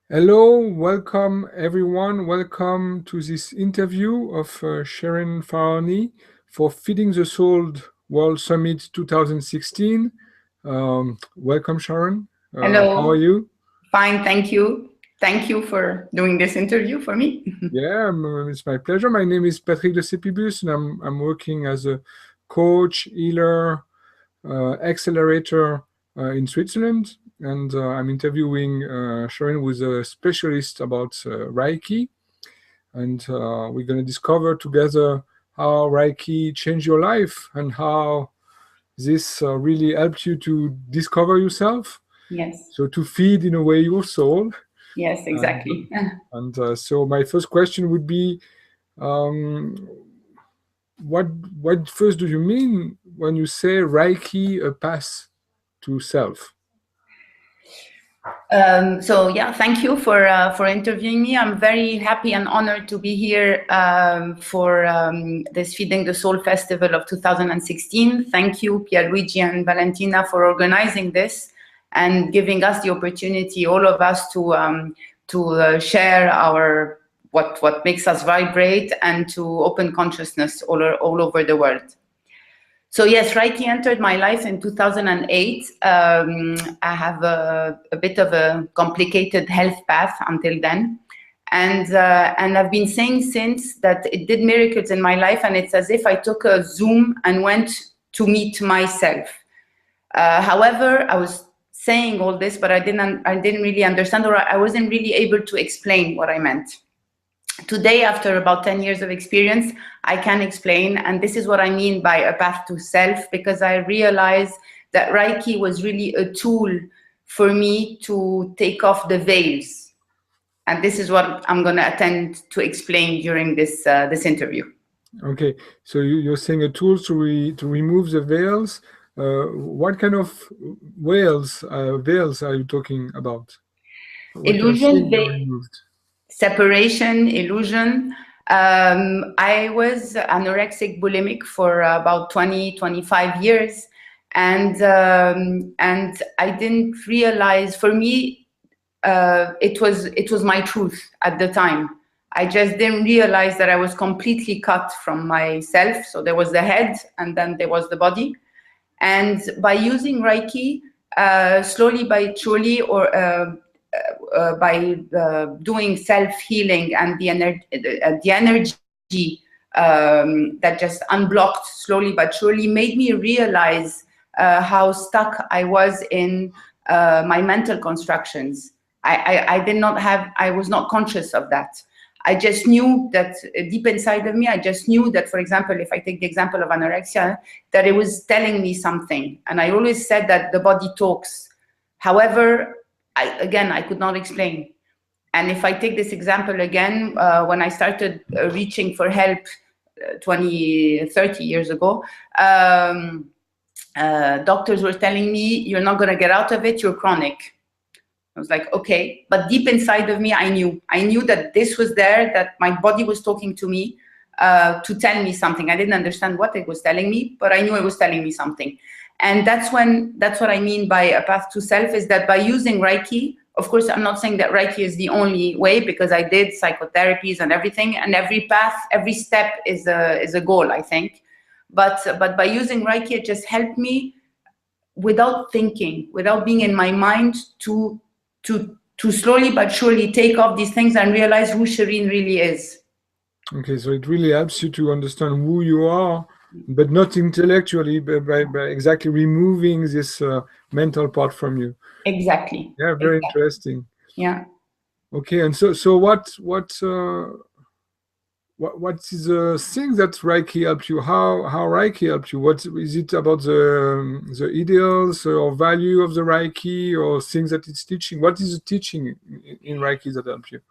Hello, welcome everyone. Welcome to this interview of Shireen Pharaony for Feeding the Soul World Summit 2016. Welcome, Sharon. How are Hello, you? fine, thank you. Thank you for doing this interview for me. Yeah, it's my pleasure. My name is Patrick de Cepibus, and I'm working as a coach, healer, accelerator in Switzerland. And I'm interviewing Sharon, who's a specialist about Reiki. And we're going to discover together how Reiki changed your life and how this really helped you to discover yourself. Yes, So to feed in a way your soul. yes, And, exactly. so my first question would be, um, what what first do you mean when you say Reiki a path to self? So yeah, thank you for interviewing me. I'm very happy and honored to be here for this Feeding the Soul Festival of 2016. Thank you, Pierluigi and Valentina, for organizing this and giving us the opportunity, all of us, to share our what makes us vibrate and to open consciousness all over the world. So yes, Reiki entered my life in 2008. I have a bit of a complicated health path until then. And I've been saying since that it did miracles in my life, and it's as if I took a Zoom and went to meet myself. However, I was saying all this, but I didn't really understand, or I wasn't really able to explain what I meant. Today, after about 10 years of experience, I can explain, and this is what I mean by a path to self, because I realized that Reiki was really a tool for me to take off the veils. And this is what I'm going to attempt to explain during this interview. Okay, so you're saying a tool to remove the veils. What kind of veils are you talking about? What you're Illusion, saying you removed? separation, illusion. I was anorexic bulimic for about 25 years. And I didn't realize, for me, it was my truth at the time. I just didn't realize that I was completely cut from myself. So there was the head, and then there was the body. And by using Reiki, slowly by truly, or by doing self-healing and the energy that just unblocked slowly but surely, made me realize how stuck I was in my mental constructions. I was not conscious of that. I just knew that deep inside of me, I just knew that, for example, if I take the example of anorexia, that it was telling me something. And I always said that the body talks. However, I could not explain. And if I take this example again, when I started reaching for help 30 years ago, doctors were telling me, you're not going to get out of it, you're chronic. I was like, okay. But deep inside of me, I knew that this was there, that my body was talking to me to tell me something. I didn't understand what it was telling me, but I knew it was telling me something. And that's what I mean by a path to self, is that by using Reiki, of course, I'm not saying that Reiki is the only way, because I did psychotherapies and everything, and every path, every step is a goal, I think. But by using Reiki, it just helped me, without thinking, without being in my mind, to slowly but surely take off these things and realize who Shireen really is. Okay, so it really helps you to understand who you are, but not intellectually, but by exactly removing this mental part from you. Exactly. Yeah, very interesting. Yeah. Okay, and so what is the thing that Reiki helped you? How Reiki helped you? What is it about the ideals or value of the Reiki, or things that it's teaching? What is the teaching in Reiki that helped you?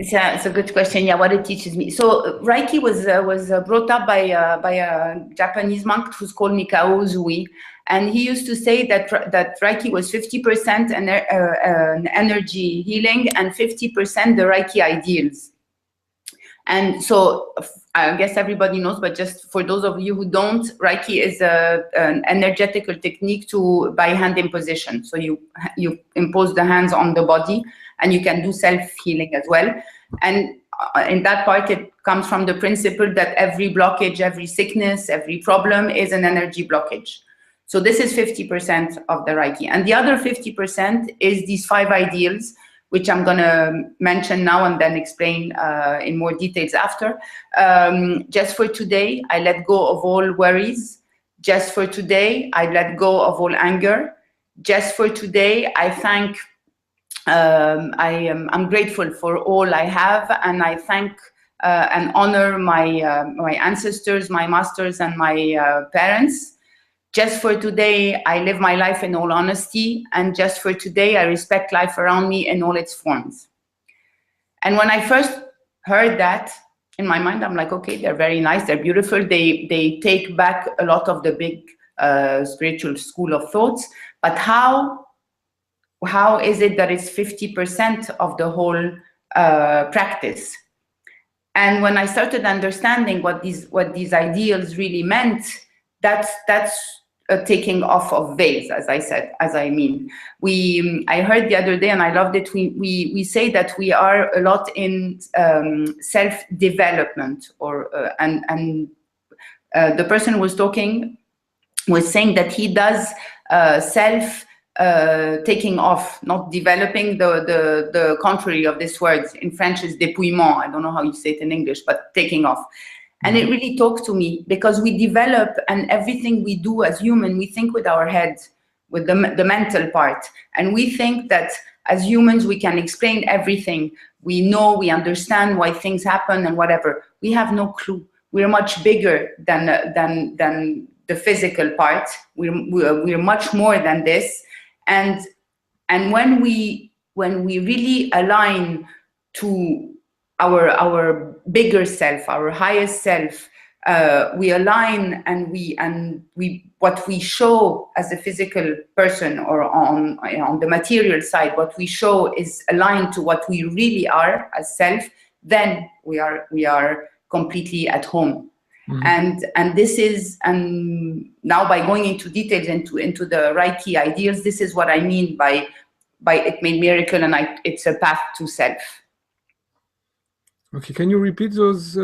It's a good question. Yeah, what it teaches me. So Reiki was brought up by a Japanese monk who's called Mikao Uzui, and he used to say that Reiki was 50% an energy healing and 50% the Reiki ideals. And so I guess everybody knows, but just for those of you who don't, Reiki is an energetical technique by hand imposition. So you impose the hands on the body, and you can do self-healing as well. And in that part, it comes from the principle that every blockage, every sickness, every problem is an energy blockage. So this is 50% of the Reiki. And the other 50% is these 5 ideals, which I'm going to mention now and then explain in more details after. Just for today, I let go of all worries. Just for today, I let go of all anger. Just for today, I thank, I'm grateful for all I have, and I thank and honor my ancestors, my masters, and my parents. Just for today, I live my life in all honesty, and just for today, I respect life around me in all its forms. And when I first heard that, in my mind, I'm like, okay, they're very nice, they're beautiful, they take back a lot of the big spiritual school of thoughts, but how is it that it's 50% of the whole practice? And when I started understanding what these ideals really meant, that's a taking off of veils, I heard the other day, and I loved it. We say that we are a lot in self-development, and the person who was talking was saying that he does taking off, not developing. The contrary of this word in French is dépouillement. I don't know how you say it in English, but taking off. And it really talked to me, because we develop, and everything we do as human, we think with our head, with the mental part. And we think that as humans, we can explain everything. We know, we understand why things happen and whatever. We have no clue. We're much bigger than the physical part. We're much more than this. And when we really align to our bigger self, our highest self, we align, and we what we show as a physical person, or on the material side, what we show is aligned to what we really are as self. Then we are completely at home. And this is, and now by going into details into the Reiki ideals, this is what I mean by it made miracle, and it's a path to self. Okay, can you repeat those,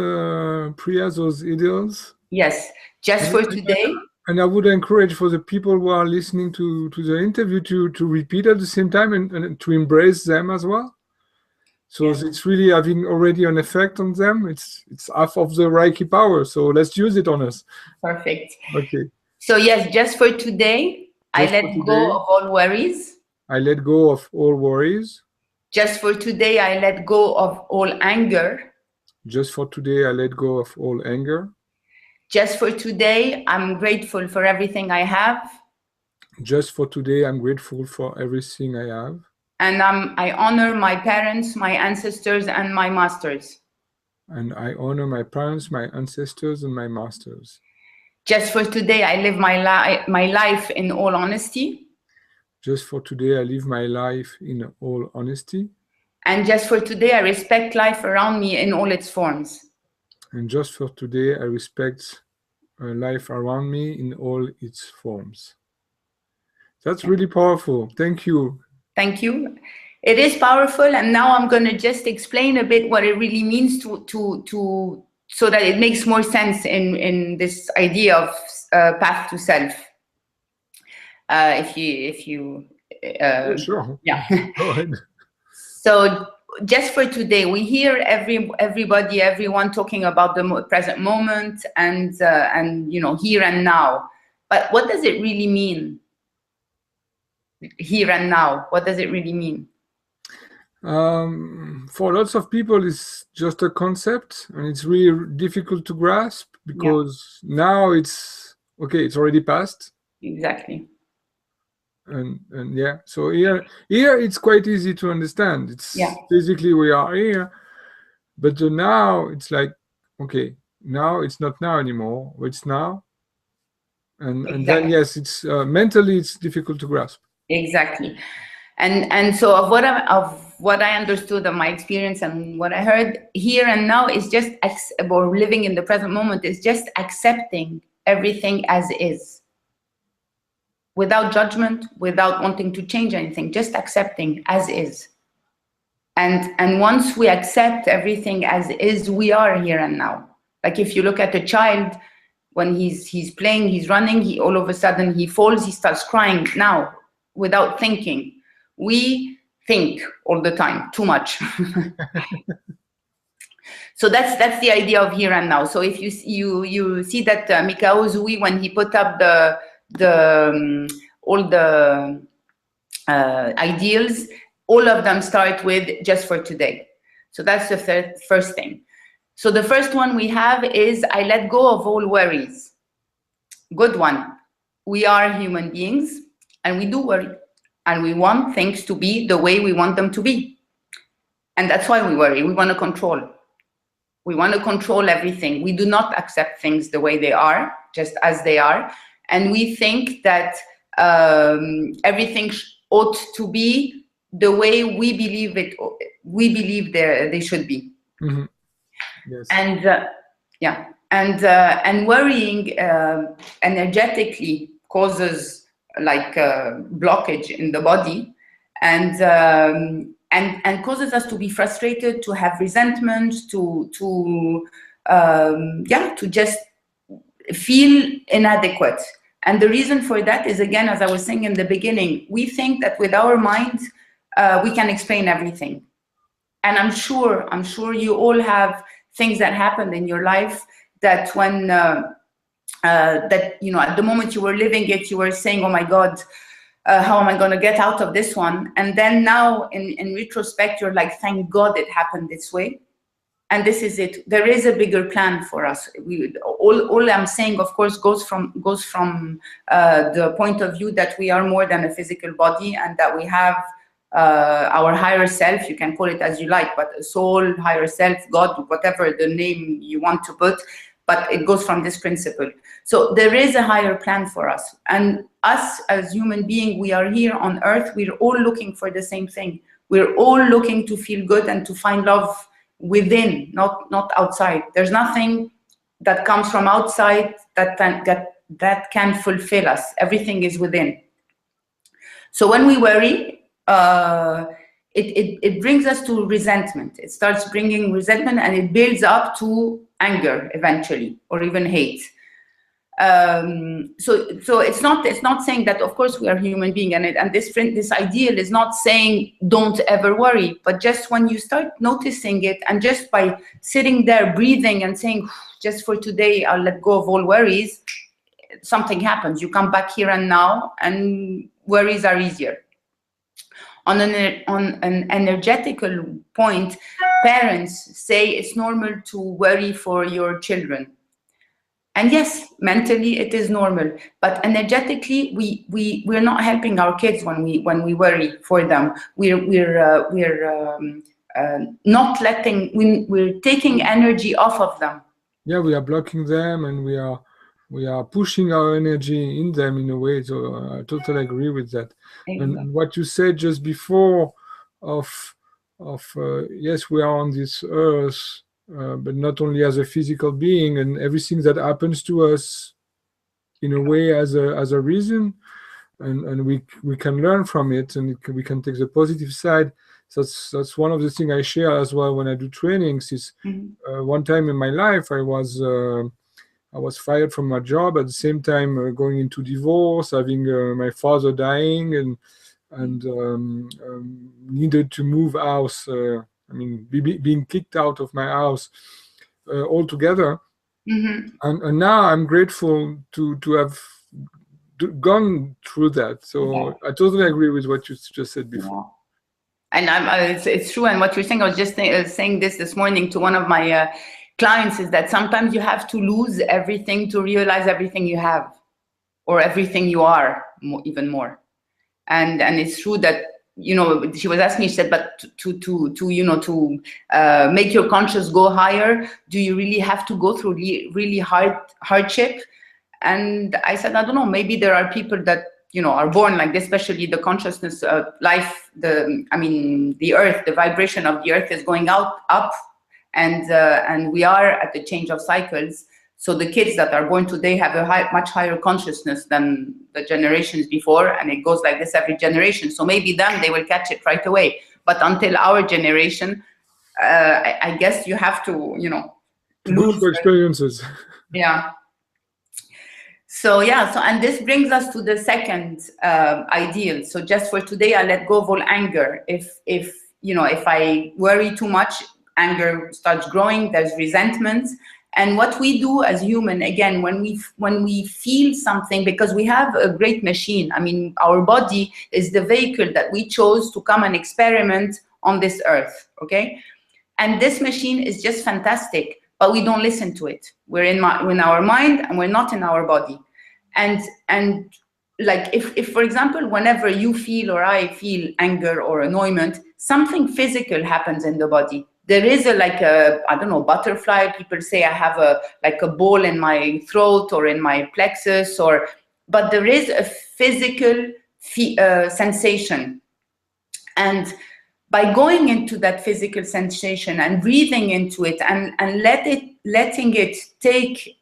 Priya, those ideals? Yes, just for today. And I would encourage for the people who are listening to the interview to repeat at the same time, and to embrace them as well. So it's really having already an effect on them. It's half of the Reiki power. So let's use it on us. Perfect. Okay. So yes, just for today, I let go of all worries. I let go of all worries. Just for today, I let go of all anger. Just for today, I let go of all anger. Just for today, I'm grateful for everything I have. Just for today, I'm grateful for everything I have. And I honor my parents, my ancestors, and my masters. And I honor my parents, my ancestors, and my masters. Just for today, I live my life in all honesty. Just for today, I live my life in all honesty. And just for today, I respect life around me in all its forms. And just for today, I respect life around me in all its forms. That's really powerful. Thank you. Thank you. It is powerful, and now I'm going to just explain a bit what it really means so that it makes more sense in this idea of path to self. Sure. Yeah. Go ahead. So just for today, we hear everyone talking about the present moment and here and now. But what does it really mean? Here and now, what does it really mean? For lots of people, it's just a concept, and it's really difficult to grasp, because now it's already past. Exactly. And yeah, so here it's quite easy to understand. It's physically we are here, but the now, it's like, okay, now it's not now anymore, it's now. And then yes, it's mentally it's difficult to grasp. Exactly. And so of what I understood of my experience and what I heard, here and now is just, or living in the present moment, is just accepting everything as is, without judgment, without wanting to change anything, just accepting as is. And once we accept everything as is, we are here and now. Like if you look at a child, when he's playing, he's running, all of a sudden he falls, he starts crying now, without thinking. We think all the time, too much. So that's the idea of here and now. So if you see that Mikao Zui, when he put up all the ideals, all of them start with just for today. So that's the first thing. So the first one we have is, I let go of all worries. Good one. We are human beings and we do worry. And we want things to be the way we want them to be. And that's why we worry. We want to control. We want to control everything. We do not accept things the way they are, just as they are. And we think that everything ought to be the way we believe they should be. Mm-hmm. Yes. And worrying energetically causes like blockage in the body, and causes us to be frustrated, to have resentment, to just feel inadequate. And the reason for that is, again, as I was saying in the beginning, we think that with our mind we can explain everything. And I'm sure you all have things that happened in your life that when that, you know, at the moment you were living it, you were saying, oh my God, how am I going to get out of this one? And then now in retrospect, you're like, thank God it happened this way. And this is it. There is a bigger plan for us. All I'm saying, of course, goes from the point of view that we are more than a physical body, and that we have our higher self, you can call it as you like, but a soul, higher self, God, whatever the name you want to put, but it goes from this principle. So there is a higher plan for us. And us as human beings, we are here on earth, we're all looking for the same thing. We're all looking to feel good and to find love within, not outside. There's nothing that comes from outside that can fulfill us. Everything is within. So when we worry, it brings us to resentment. It starts bringing resentment, and it builds up to anger eventually, or even hate. So it's not saying that, of course, we are human beings, and this ideal is not saying don't ever worry, but just when you start noticing it, and just by sitting there breathing and saying, just for today, I'll let go of all worries, something happens. You come back here and now, and worries are easier. On an energetical point, parents say it's normal to worry for your children. And yes, mentally it is normal, but energetically we're not helping our kids when we worry for them. We're not letting, we're taking energy off of them. Yeah, we are blocking them, and we are pushing our energy in them in a way. So I totally agree with that. Exactly. And what you said just before of yes, we are on this earth, but not only as a physical being, and everything that happens to us in a way as a reason, and we can learn from it, and we can take the positive side. So that's one of the things I share as well when I do trainings. Is one time in my life I was fired from my job, at the same time going into divorce, having my father dying, and needed to move house. Being kicked out of my house altogether. Mm-hmm. And now I'm grateful to have gone through that. So I totally agree with what you just said before. And it's true. And what you're saying, I was just saying this morning to one of my clients, is that sometimes you have to lose everything to realize everything you have, or everything you are, even more. And it's true that, you know, she was asking me, she said, but to make your conscious go higher, do you really have to go through really hardship? And I said, I don't know, maybe there are people that are born like this, especially the consciousness of life, the earth, the vibration of the earth is going up, and we are at the change of cycles. So the kids that are born today have a much higher consciousness than the generations before, and it goes like this every generation. So maybe them, they will catch it right away. But until our generation, I guess you have to, go through experiences. Yeah. So and this brings us to the second ideal. So just for today, I let go of all anger. If I worry too much, anger starts growing. There's resentment. And what we do as human, again, when we feel something, because we have a great machine. I mean, our body is the vehicle that we chose to come and experiment on this earth, okay? And this machine is just fantastic, but we don't listen to it. We're in our mind, and we're not in our body. And like if for example, whenever you feel or I feel anger or annoyment, something physical happens in the body. There is I don't know, butterfly. People say I have a ball in my throat or in my plexus, but there is a physical sensation. And by going into that physical sensation and breathing into it and letting it take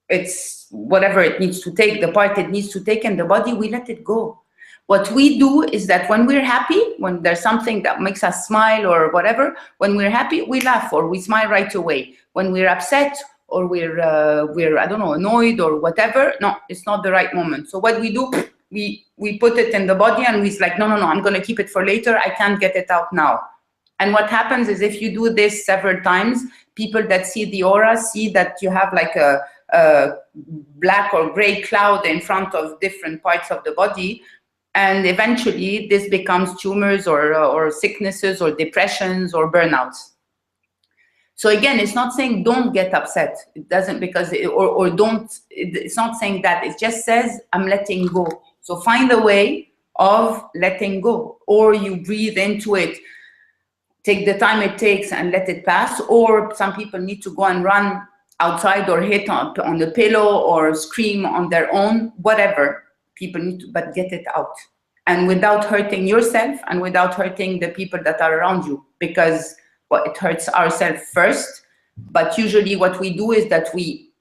its whatever it needs to take, the part it needs to take in the body, we let it go. What we do is that when we're happy, when there's something that makes us smile or whatever, when we're happy, we laugh or we smile right away. When we're upset or we're I don't know, annoyed or whatever, no, it's not the right moment. So what we do, we put it in the body and we're like, no, I'm going to keep it for later. I can't get it out now. And what happens is if you do this several times, people that see the aura see that you have like a black or gray cloud in front of different parts of the body. And eventually this becomes tumors or sicknesses or depressions or burnouts. So again, it's not saying don't get upset. It doesn't, because it's not saying that. It just says I'm letting go. So find a way of letting go, or you breathe into it, take the time it takes and let it pass. Or some people need to go and run outside or hit on the pillow or scream on their own, whatever. People need to, but get it out. And without hurting yourself and without hurting the people that are around you, because it hurts ourselves first. But usually what we do is that we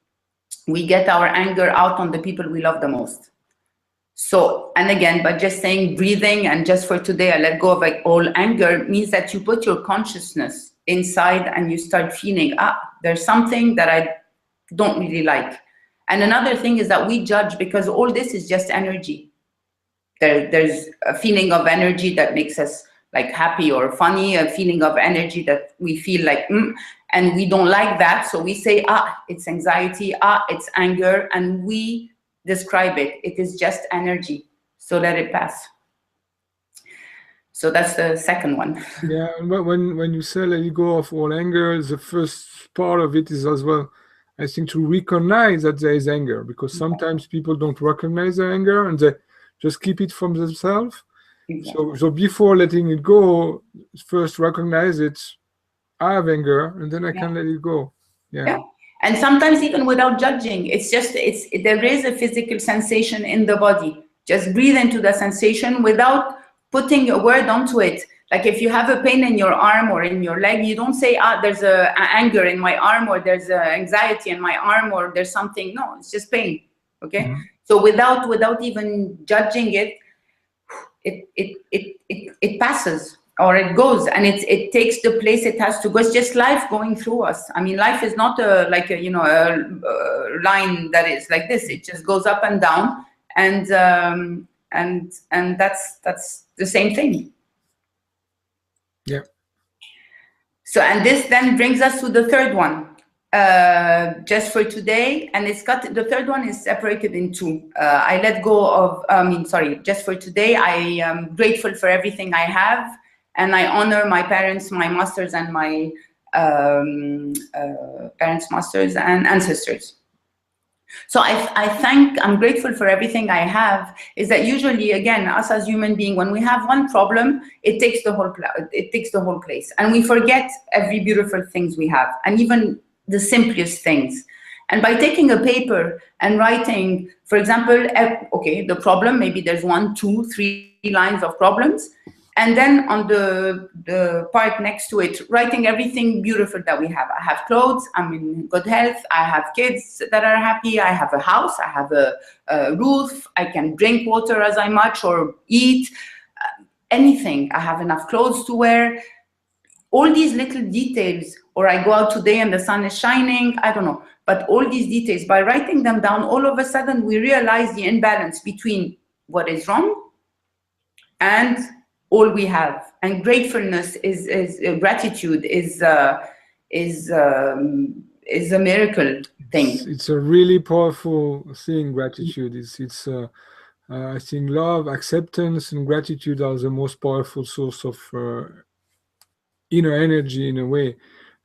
get our anger out on the people we love the most. So, and again, by just saying breathing and just for today, I let go of all anger, means that you put your consciousness inside and you start feeling, there's something that I don't really like. And another thing is that we judge, because all this is just energy. There's a feeling of energy that makes us like happy or funny, a feeling of energy that we feel like, and we don't like that. So we say, it's anxiety, it's anger, and we describe it. It is just energy. So let it pass. So that's the second one. Yeah, when you say let go of all anger, the first part of it is as well, I think, to recognize that there is anger, because sometimes people don't recognize their anger and they just keep it from themselves. Exactly. So before letting it go, first recognize it. I have anger, and then I can let it go. Yeah. And sometimes even without judging, there is a physical sensation in the body. Just breathe into the sensation without putting a word onto it. Like if you have a pain in your arm or in your leg, you don't say, there's a anger in my arm, or there's anxiety in my arm, or there's something. No, it's just pain. Okay. Mm-hmm. So without even judging it, it passes, or it goes, and it takes the place it has to go. It's just life going through us. I mean, life is not a line that is like this. It just goes up and down, and that's the same thing. Yeah. So, and this then brings us to the third one. Just for today, and the third one is separated in two. I let go of, just for today, I am grateful for everything I have, and I honor my parents, my masters, and my parents, masters, and ancestors. So I'm grateful for everything I have, is that usually, again, us as human beings, when we have one problem, it takes the whole place, and we forget every beautiful things we have, and even the simplest things. And by taking a paper and writing For example, okay, the problem, maybe there's 1, 2, 3 lines of problems. And then on the part next to it, writing everything beautiful that we have. I have clothes, I'm in good health, I have kids that are happy, I have a house, I have a roof, I can drink water as I much or eat, anything. I have enough clothes to wear. All these little details, or I go out today and the sun is shining, I don't know. But all these details, by writing them down, all of a sudden we realize the imbalance between what is wrong and all we have. And gratefulness is gratitude is a miracle thing. It's a really powerful thing. Gratitude. I think love, acceptance, and gratitude are the most powerful source of inner energy in a way.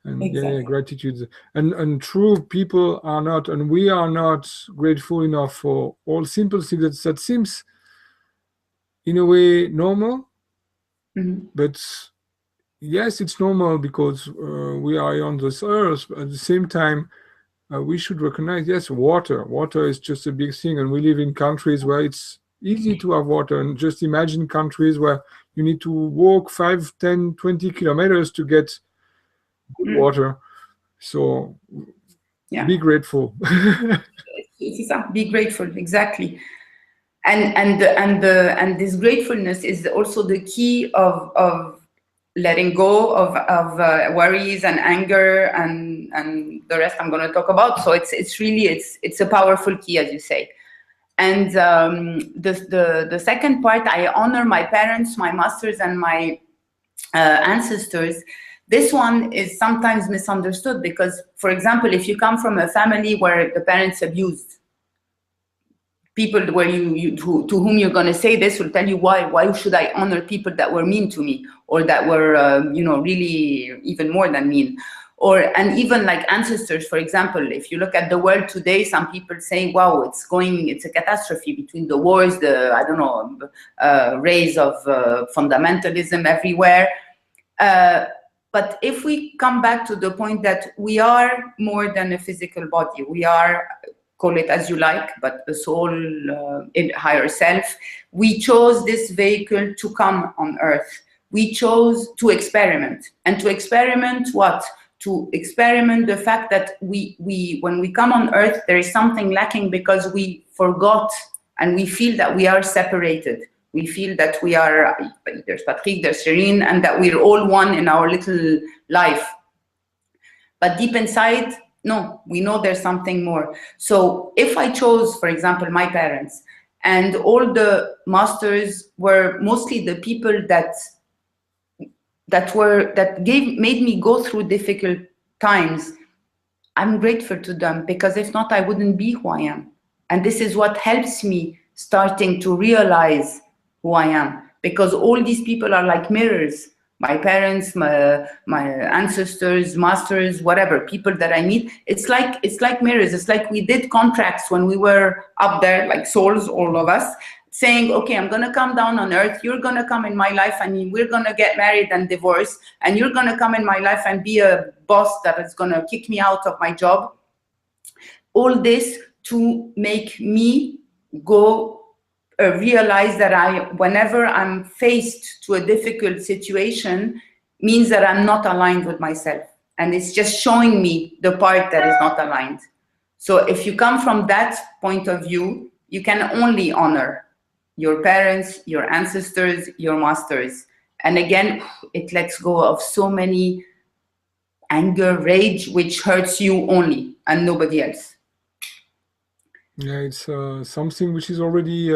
And Exactly. yeah, gratitude. And true people are not, and we are not grateful enough for all simple things that seems in a way normal. Mm-hmm. But yes, it's normal because we are on this earth. But at the same time, we should recognize, yes, water is just a big thing, and we live in countries where it's easy to have water. And just imagine countries where you need to walk 5, 10, 20 kilometers to get good water. So yeah, be grateful. Be grateful, exactly. And this gratefulness is also the key of letting go of worries and anger and the rest I'm going to talk about. So it's really it's a powerful key, as you say. And the second part, I honor my parents, my masters, and my ancestors. This one is sometimes misunderstood because, for example, if you come from a family where the parents abused, people where to whom you're going to say this will tell you why should I honor people that were mean to me or that were really even more than mean, and even like ancestors. For example, if you look at the world today, some people say, wow, it's a catastrophe between the wars, rise of fundamentalism everywhere. But if we come back to the point that we are more than a physical body, we are, call it as you like, but the soul, in higher self. We chose this vehicle to come on earth. We chose to experiment. And to experiment what? To experiment the fact that when we come on earth, there is something lacking because we forgot and we feel that we are separated. We feel that we are, there's Patrick, there's Shireen, and that we're all one in our little life. But deep inside, no, we know there's something more. So if I chose, for example, my parents, and all the masters were mostly the people that made me go through difficult times, I'm grateful to them, because if not, I wouldn't be who I am. And this is what helps me starting to realize who I am, because all these people are like mirrors. My parents, my ancestors, masters, whatever, people that I meet, it's like mirrors. It's like we did contracts when we were up there, like souls, all of us, saying, okay, I'm going to come down on earth, you're going to come in my life, and we're going to get married and divorce, and you're going to come in my life and be a boss that is going to kick me out of my job. All this to make me go realize that whenever I'm faced to a difficult situation, means that I'm not aligned with myself. And it's just showing me the part that is not aligned. So if you come from that point of view, you can only honor your parents, your ancestors, your masters. And again, it lets go of so many anger, rage, which hurts you only and nobody else. Yeah, it's something which is already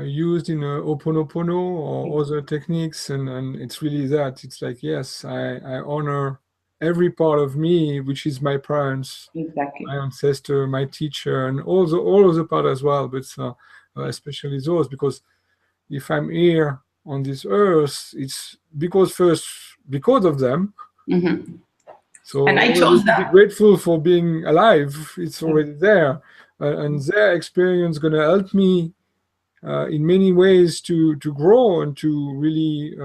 used in Ho'oponopono or other techniques, and it's really that. It's like, yes, I honor every part of me, which is my parents, exactly, my ancestor, my teacher, and all of the part as well, but especially those, because if I'm here on this earth, it's because of them. Mm-hmm. So and I chose them. Be grateful for being alive. It's already there, and their experience going to help me in many ways to grow and to really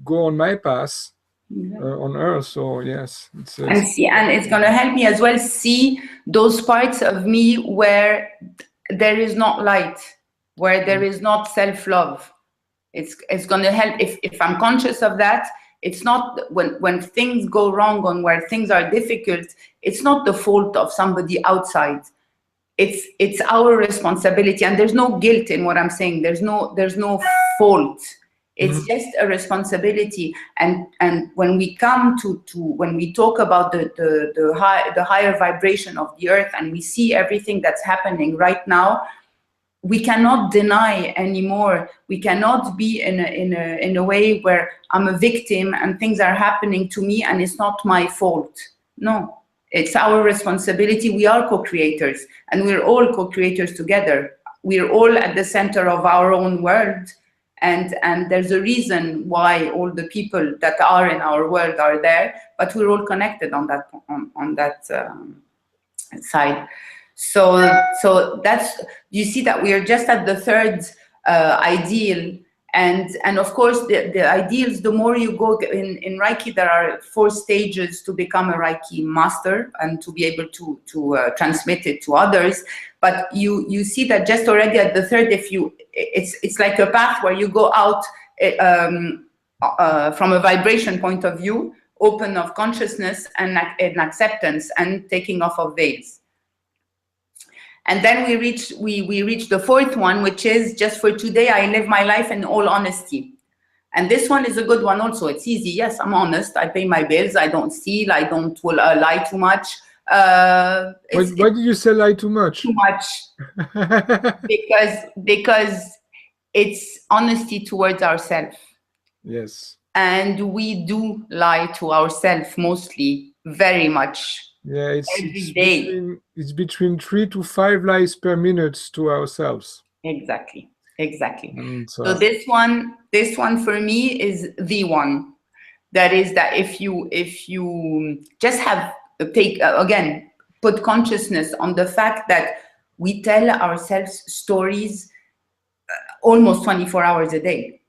go on my path. on Earth. So yes, And see, and it's going to help me as well see those parts of me where there is not light, where there is not self-love. It's going to help if I'm conscious of that. It's not when things go wrong and where things are difficult, it's not the fault of somebody outside. It's our responsibility, and there's no guilt in what I'm saying. There's no fault. It's just a responsibility. And when we come to when we talk about the higher vibration of the earth, and we see everything that's happening right now, we cannot deny anymore. We cannot be in a way where I'm a victim and things are happening to me and it's not my fault. No, it's our responsibility. We are co-creators, and we're all co-creators together. We're all at the center of our own world, and there's a reason why all the people that are in our world are there, but we're all connected on that side. So that's, you see that we are just at the third ideal, and of course the ideals, the more you go in Reiki, there are 4 stages to become a Reiki master and to be able to transmit it to others. But you see that just already at the third, it's like a path where you go out from a vibration point of view, open of consciousness and acceptance and taking off of veils. And then we reach the 4th one, which is just for today, I live my life in all honesty. And this one is a good one also. It's easy. Yes, I'm honest. I pay my bills. I don't steal. I don't lie too much. Why did you say lie too much? Too much. because it's honesty towards ourselves. Yes. And we do lie to ourselves mostly, very much. Yeah, it's between 3 to 5 lies per minute to ourselves. Exactly. So this one for me is the one. That is that if you just put consciousness on the fact that we tell ourselves stories almost 24 hours a day,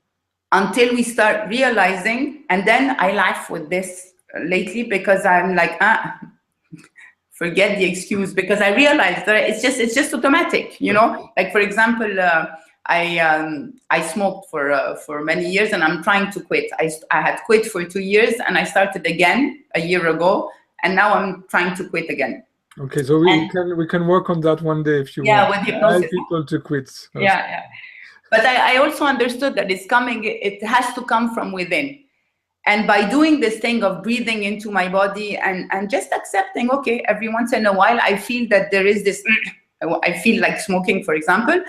until we start realizing. And then I laugh with this lately because I'm like, forget the excuse, because I realized that it's just automatic, you know. Like for example, I smoked for many years, and I'm trying to quit. I had quit for 2 years, and I started again a year ago, and now I'm trying to quit again. Okay, so we can work on that one day if you want. With hypnosis. Help people to quit. Yeah. But I also understood that it's coming. It has to come from within. And by doing this thing of breathing into my body and just accepting, okay, every once in a while, I feel that there is this, I feel like smoking, for example.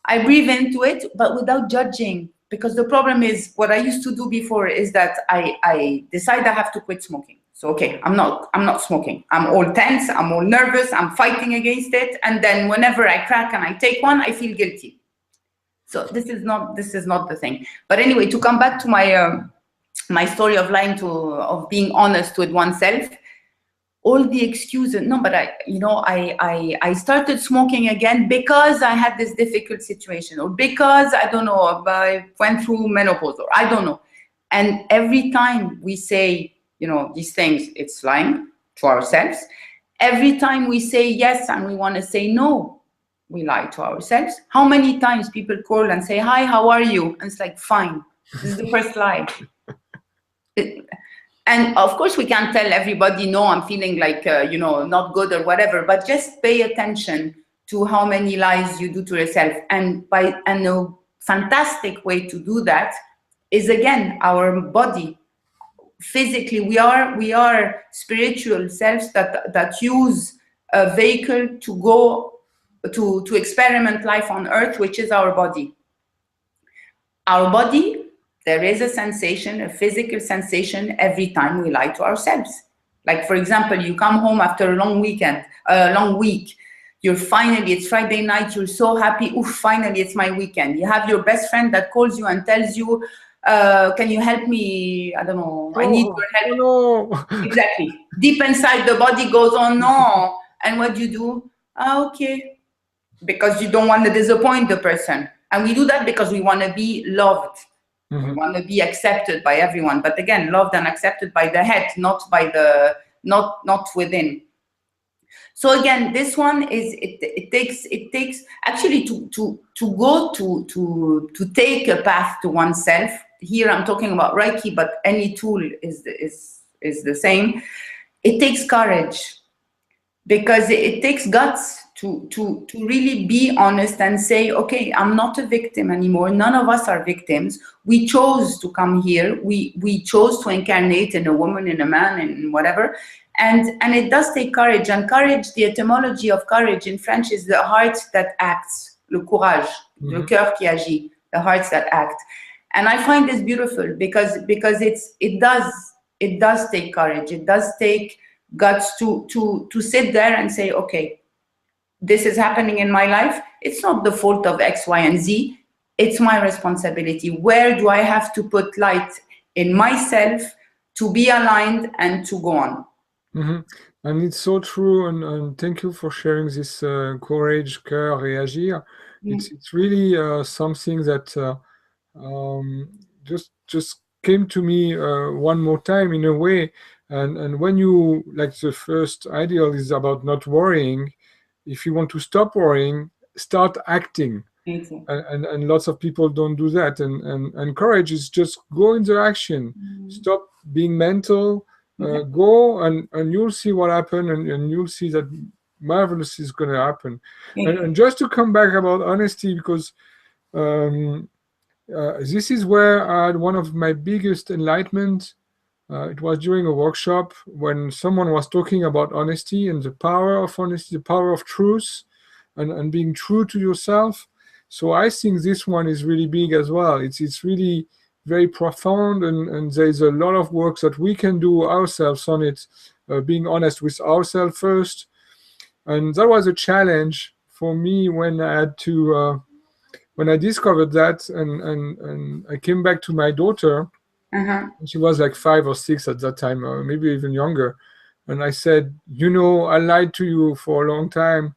I breathe into it, but without judging. Because the problem is, what I used to do before is that I decide I have to quit smoking. So, okay, I'm not smoking. I'm all tense, I'm all nervous, I'm fighting against it. And then whenever I crack and I take one, I feel guilty. So this is not the thing. But anyway, to come back to my story of of being honest with oneself, all the excuses. No, but I started smoking again because I had this difficult situation, or because I don't know, I went through menopause, or I don't know. And every time we say, these things, it's lying to ourselves. Every time we say yes and we want to say no, we lie to ourselves. How many times people call and say, hi, how are you? And it's like, fine. This is the first lie. And of course, we can't tell everybody, no, I'm feeling like, not good or whatever, but just pay attention to how many lies you do to yourself. And a fantastic way to do that is, again, our body. Physically, we are spiritual selves that use a vehicle to go to experiment life on earth, which is our body. Our body, there is a sensation, a physical sensation every time we lie to ourselves. Like, for example, you come home after a long weekend, a long week. It's Friday night, you're so happy. Oof, finally, it's my weekend. You have your best friend that calls you and tells you, can you help me? I don't know. I need your help. No. Exactly. Deep inside, the body goes, oh, no. And what do you do? Okay. Because you don't want to disappoint the person. And we do that because we want to be loved. We want to be accepted by everyone, but again, loved and accepted by the head, not by the not within. So again, this one is it takes actually to go to take a path to oneself. Here I'm talking about Reiki, but any tool is the same. It takes courage, because it takes guts to really be honest and say, okay, I'm not a victim anymore. None of us are victims. We chose to come here. We chose to incarnate in a woman, in a man, in whatever. And it does take courage. And courage, the etymology of courage in French is the heart that acts, le courage, le cœur qui agit, the hearts that act. And I find this beautiful because it does take courage. It does take guts to sit there and say, okay, this is happening in my life. It's not the fault of X, Y, and Z. It's my responsibility. Where do I have to put light in myself to be aligned and to go on? And it's so true. And thank you for sharing this courage, cœur et agir. It's really something that just came to me one more time in a way. And when you, like, the first ideal is about not worrying. If you want to stop worrying, start acting. And lots of people don't do that. And courage is just go in the action. Stop being mental. Go and you'll see what happens, and you'll see that marvelous is going to happen. And just to come back about honesty, because this is where I had one of my biggest enlightenment. It was during a workshop when someone was talking about honesty and the power of honesty, the power of truth, and being true to yourself. So I think this one is really big as well. It's really very profound, and there's a lot of work that we can do ourselves on it, being honest with ourselves first. And that was a challenge for me when I had to, when I discovered that, and I came back to my daughter. She was like 5 or 6 at that time, or maybe even younger. And I said, I lied to you for a long time,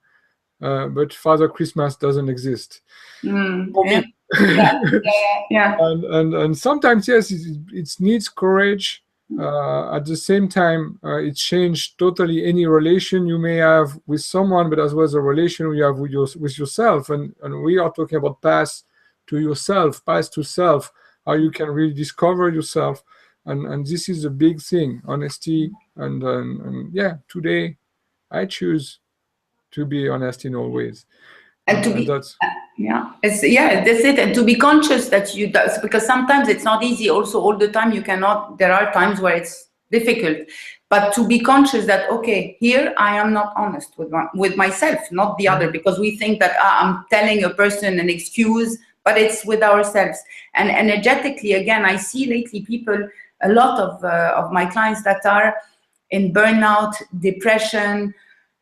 but Father Christmas doesn't exist. For me. And sometimes, yes, it needs courage. At the same time, it changed totally any relation you may have with someone, but as well as a relation you have with yourself. And we are talking about path to yourself, path to self, how you can really discover yourself. And this is a big thing, honesty. And yeah, today I choose to be honest in all ways. And to be, that's it. And to be conscious that you do, because sometimes it's not easy. Also, all the time you cannot. There are times where it's difficult, but to be conscious that, okay, here I am not honest with myself, not the other, because we think that I'm telling a person an excuse, but it's with ourselves. And energetically, again, I see lately people, a lot of my clients that are in burnout, depression,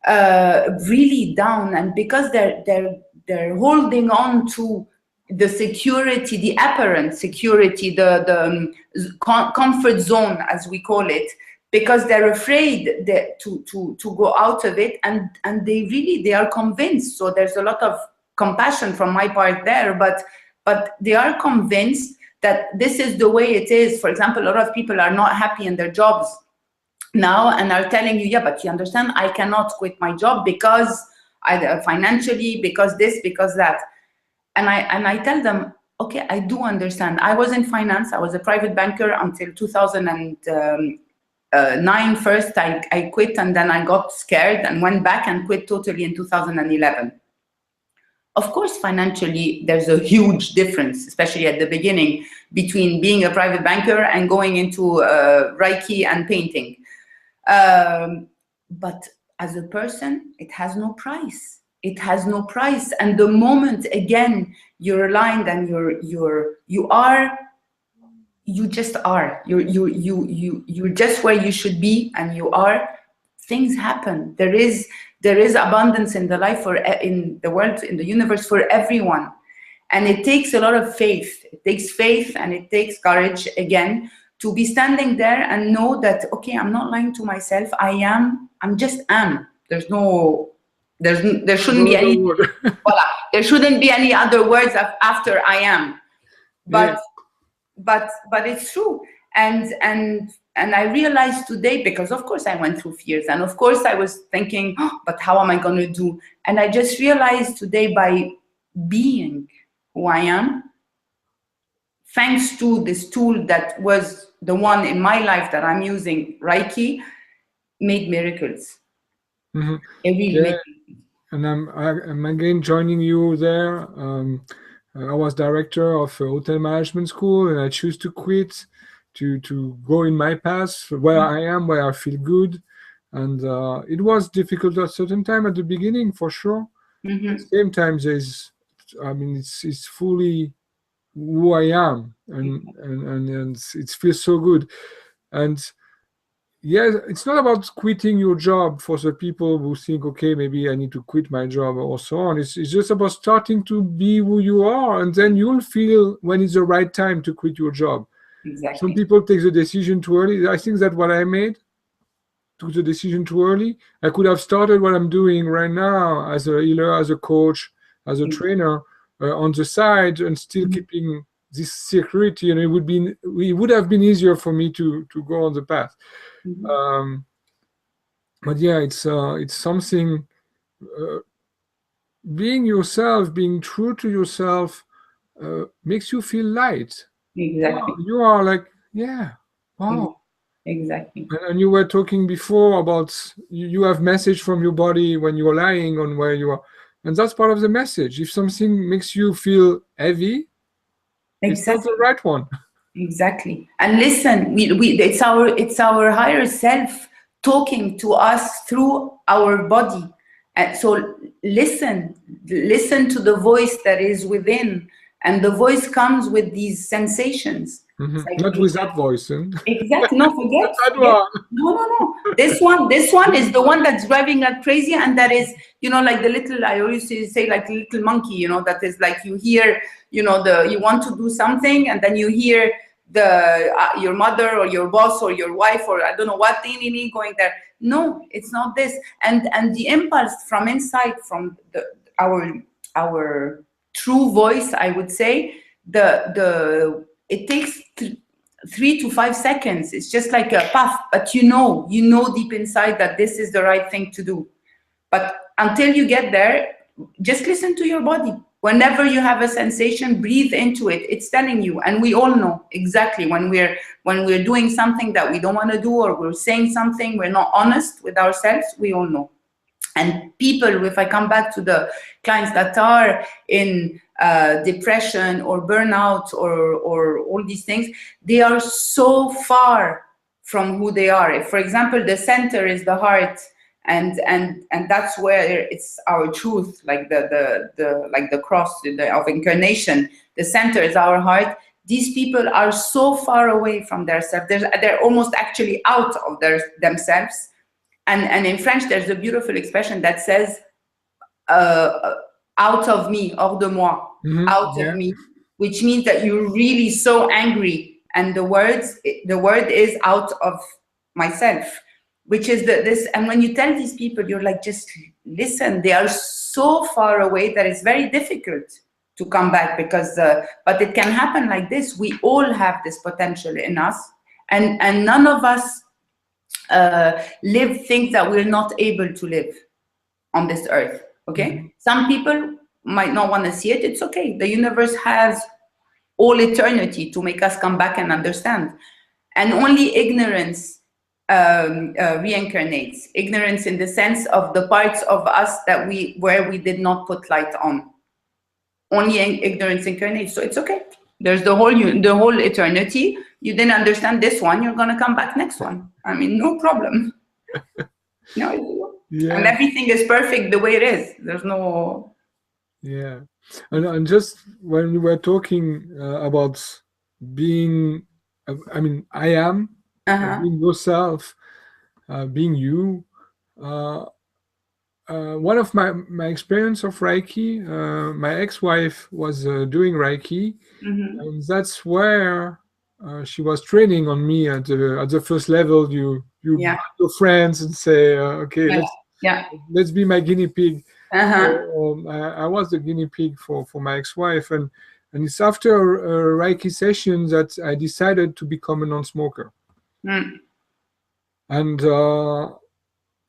really down, and because they're holding on to the security, the apparent security, the comfort zone, as we call it, because they're afraid to go out of it, and they are convinced. So there's a lot of compassion from my part there, but they are convinced that this is the way it is. For example, a lot of people are not happy in their jobs now and are telling you, yeah, but you understand, I cannot quit my job because either financially, because this, because that. And I tell them, okay, I do understand. I was in finance. I was a private banker until 2009 first. I quit, and then I got scared and went back and quit totally in 2011. Of course, financially, there's a huge difference, especially at the beginning, between being a private banker and going into Reiki and painting. But as a person, it has no price. It has no price. And the moment, again, you're aligned and you just are. You're just where you should be, and you are. Things happen. There is abundance in the life, in the world, in the universe, for everyone. And it takes a lot of faith. It takes faith and it takes courage, again, to be standing there and know that, okay, I'm not lying to myself. I'm just am. There shouldn't be any, voilà, there shouldn't be any other words after I am. But but it's true. And I realized today, because of course I went through fears, and of course I was thinking, oh, but how am I going to do? And I just realized today, by being who I am, thanks to this tool that was the one in my life that I'm using, Reiki, made miracles. Mm-hmm. It really Yeah. made miracles. And I'm again joining you there. I was director of a hotel management school, and I choose to quit to go in my path where I am, where I feel good. And it was difficult at a certain time at the beginning, for sure. Mm-hmm. At the same time, it's fully who I am, and it feels so good. And yeah, it's not about quitting your job for the people who think, okay, maybe I need to quit my job or so on. It's just about starting to be who you are, and then you'll feel when it's the right time to quit your job. Exactly. Some people take the decision too early. I think that's what I made. Took the decision too early. I could have started what I'm doing right now as a healer, as a coach, as a trainer on the side, and still keeping this security, and it would have been easier for me to go on the path. But yeah, it's something. Being yourself, being true to yourself, makes you feel light. Exactly. You are like, yeah, wow. Exactly. And you were talking before about you have message from your body when you're lying on where you are, and that's part of the message. If something makes you feel heavy, it's not the right one. Exactly. And listen, it's our higher self talking to us through our body. And so listen to the voice that is within, and the voice comes with these sensations. Mm-hmm. Like, Not with that voice. Huh? Exactly. No, forget. That one. No. This one is the one that's driving like crazy, and that is, like the little, I used to say, like the little monkey, that is like, you hear, you want to do something, and then you hear your mother or your boss or your wife or I don't know what going there. No, it's not this. And the impulse from inside, from our true voice, I would say, it takes 3 to 5 seconds. It's just like a puff, but you know deep inside that this is the right thing to do. But until you get there, just listen to your body. Whenever you have a sensation, breathe into it. It's telling you, and we all know exactly when we're doing something that we don't want to do, or we're saying something, we're not honest with ourselves. We all know. And people, if I come back to the clients that are in depression or burnout or all these things, they are so far from who they are. If, for example, the center is the heart, and that's where it's our truth, like the cross of incarnation. The center is our heart. These people are so far away from themselves. They're almost actually out of themselves. And in French, there's a beautiful expression that says, out of me, hors de moi, out of me, which means that you're really so angry. And the word is out of myself, which is this. And when you tell these people, you're like, just listen, they are so far away that it's very difficult to come back, because, but it can happen like this. We all have this potential in us, and none of us live things that we're not able to live on this earth. Okay. Some people might not want to see it. It's okay. The universe has all eternity to make us come back and understand. And only ignorance reincarnates. Ignorance in the sense of the parts of us where we did not put light on. Only ignorance incarnates. So it's okay. There's the whole eternity. You didn't understand this one, you're gonna come back next one. I mean, no problem. No, yeah. And everything is perfect the way it is. There's no. Yeah, and just when we were talking about being, I mean, I am being yourself, being you. One of my experience of Reiki, my ex-wife was doing Reiki, and that's where she was training on me at the first level. You bring your friends and say, okay, let's be my guinea pig. I was the guinea pig for my ex-wife, and And it's after a Reiki session that I decided to become a non-smoker. And so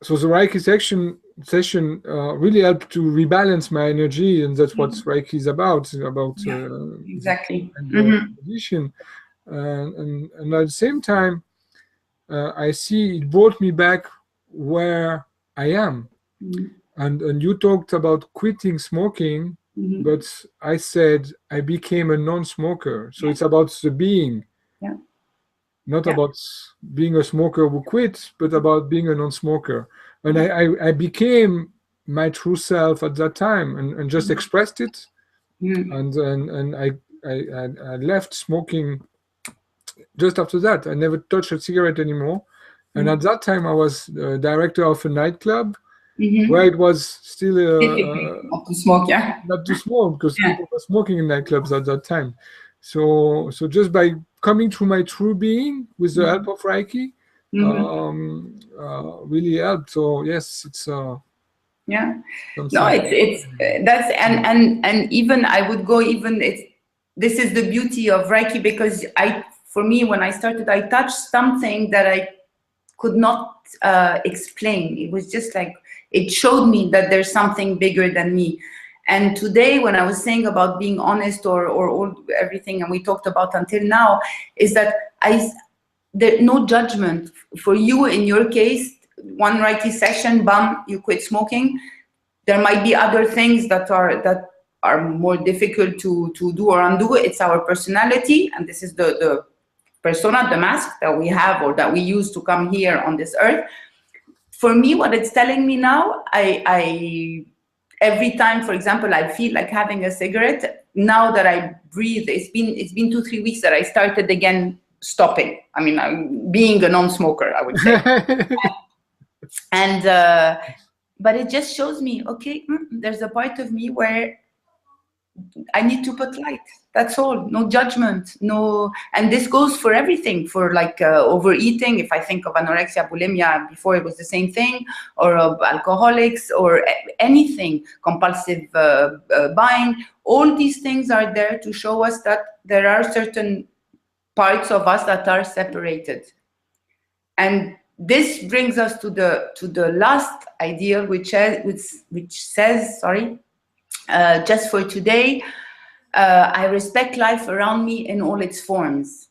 the Reiki session really helped to rebalance my energy, and that's what Reiki is about exactly. position. And at the same time, I see it brought me back where I am. And you talked about quitting smoking, but I said I became a non-smoker. So it's about the being, not about being a smoker who quit, but about being a non-smoker. And I became my true self at that time, and just expressed it. And I left smoking just after that. I never touched a cigarette anymore. And at that time, I was director of a nightclub where it was still not to smoke, not to smoke, because people were smoking in nightclubs at that time. So just by coming to my true being with the help of Reiki, really helped. So yes, it's no, it's that's and even I would go even this is the beauty of Reiki, because for me, when I started, I touched something that I could not explain. It was just like, it showed me that there's something bigger than me. And today, when I was saying about being honest or all everything, and we talked about until now, is that there's no judgment. For you, in your case, one Reiki session, bam, you quit smoking. There might be other things that are more difficult to do or undo. It's our personality, and this is the persona, the mask that we have or that we use to come here on this earth. For me, what it's telling me now, I every time, for example, I feel like having a cigarette, now that I breathe, it's been 2-3 weeks that I started again stopping. I mean, I'm being a non-smoker, I would say. And but it just shows me, okay, there's a part of me where I need to put light. That's all. No judgment. No. And this goes for everything, for like overeating. If I think of anorexia, bulimia, before it was the same thing, or alcoholics, or anything, compulsive buying. All these things are there to show us that there are certain parts of us that are separated. And this brings us to the last ideal, which says, sorry, just for today, I respect life around me in all its forms.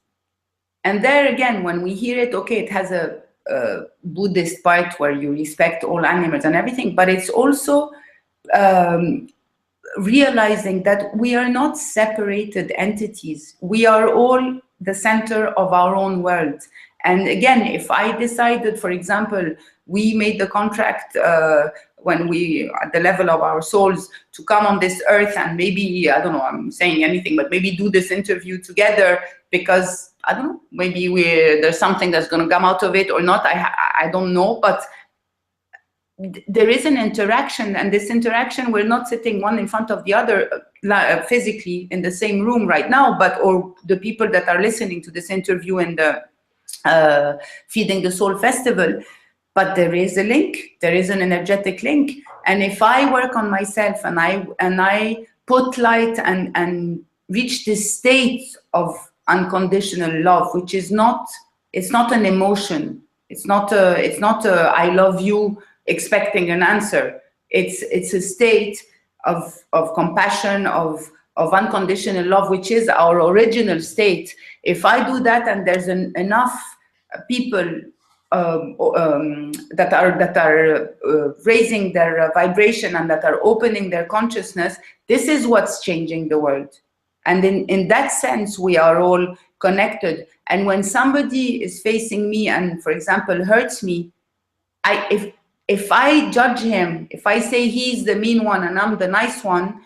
And there again, when we hear it, okay, it has a Buddhist part where you respect all animals and everything, but it's also realizing that we are not separated entities. We are all the center of our own world. And again, if I decided, for example, we made the contract when we, at the level of our souls, to come on this earth and maybe, I don't know, I'm saying anything, but maybe do this interview together because, I don't know, maybe there's something that's going to come out of it or not, I don't know, but there is an interaction, and this interaction, we're not sitting one in front of the other physically in the same room right now, or the people that are listening to this interview in the Feeding the Soul Festival, but there is a link, there is an energetic link. And if I work on myself and I put light and reach this state of unconditional love, which is not, it's not an emotion, it's not a I love you expecting an answer. It's a state of compassion, of unconditional love, which is our original state. If I do that, and there's enough people that are raising their vibration and that are opening their consciousness, this is what's changing the world. And in that sense, we are all connected. And when somebody is facing me and, for example, hurts me, if I judge him, if I say he's the mean one and I'm the nice one,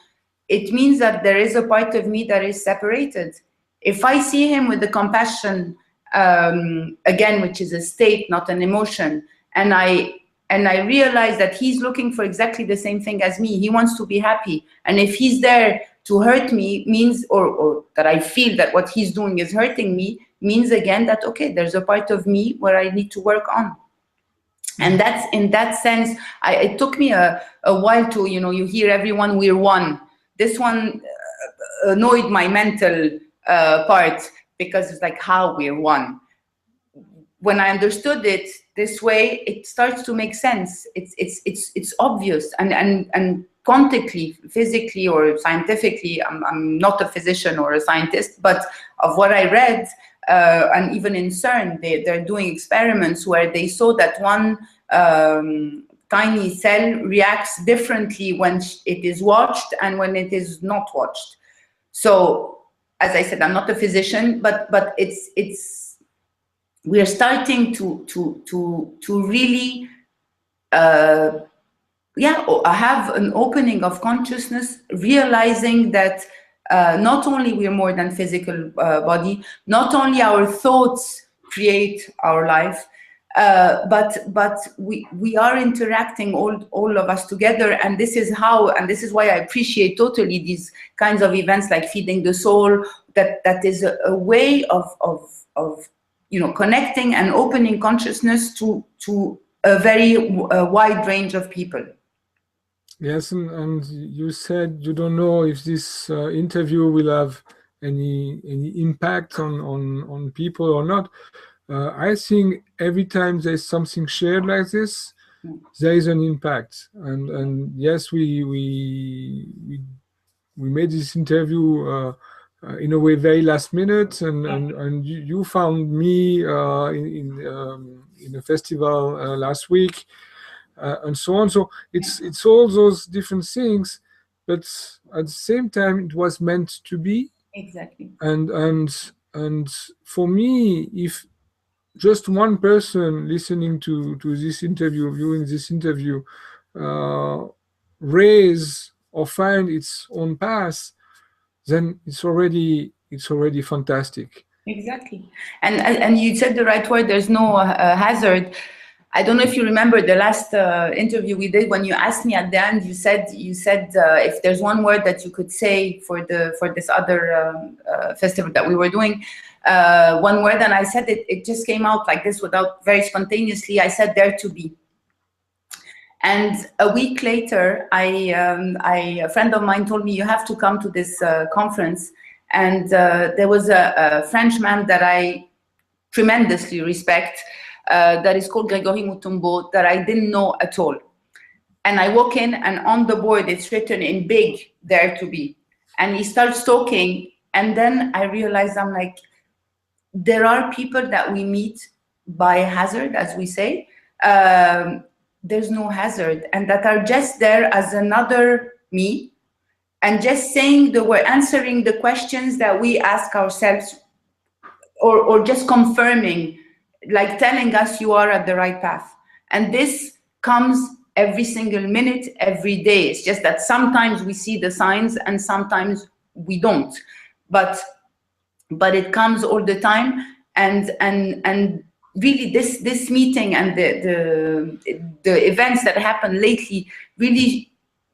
it means that there is a part of me that is separated. If I see him with the compassion, again, which is a state, not an emotion, and I realize that he's looking for exactly the same thing as me, he wants to be happy. And if he's there to hurt me, means, or that I feel that what he's doing is hurting me, means again that, okay, there's a part of me where I need to work on. And that's, in that sense, it took me a while to, you hear everyone, we're one. This one, annoyed my mental part, because it's like how we're one. When I understood it this way, it starts to make sense. It's obvious, and quantically, physically, or scientifically. I'm not a physician or a scientist, but of what I read, and even in CERN, they're doing experiments where they saw that one tiny cell reacts differently when it is watched and when it is not watched. So, as I said, I'm not a physician, but we are starting to really have an opening of consciousness, realizing that not only we are more than physical body, not only our thoughts create our life, but we are interacting, all of us together, and this is why I appreciate totally these kinds of events like Feeding the Soul. That is a way of connecting and opening consciousness to a very wide range of people. Yes, and you said you don't know if this interview will have any impact on people or not. I think every time there's something shared like this, there is an impact. And yes, we made this interview in a way very last minute, and you found me in a festival last week, and so on. So it's all those different things, but at the same time, it was meant to be. Exactly. And for me, if just one person listening to this interview, viewing this interview, raise or find its own path, then it's already fantastic. Exactly. And you said the right word. There's no hazard. I don't know if you remember the last interview we did, when you asked me at the end, you said if there's one word that you could say for this other festival that we were doing, one word, and I said it just came out like this, without, very spontaneously. I said dare to be. And a week later, a friend of mine told me, you have to come to this conference. And there was a Frenchman that I tremendously respect, that is called Grégory Mutombo, that I didn't know at all. And I walk in, and on the board it's written in big, dare to be. And he starts talking, and then I realized, I'm like, there are people that we meet by hazard, as we say. There's no hazard, and that are just there as another me, and just saying the word, answering the questions that we ask ourselves, or just confirming, like telling us you are at the right path. And this comes every single minute, every day. It's just that sometimes we see the signs and sometimes we don't. But it comes all the time. And really, this meeting and the events that happened lately really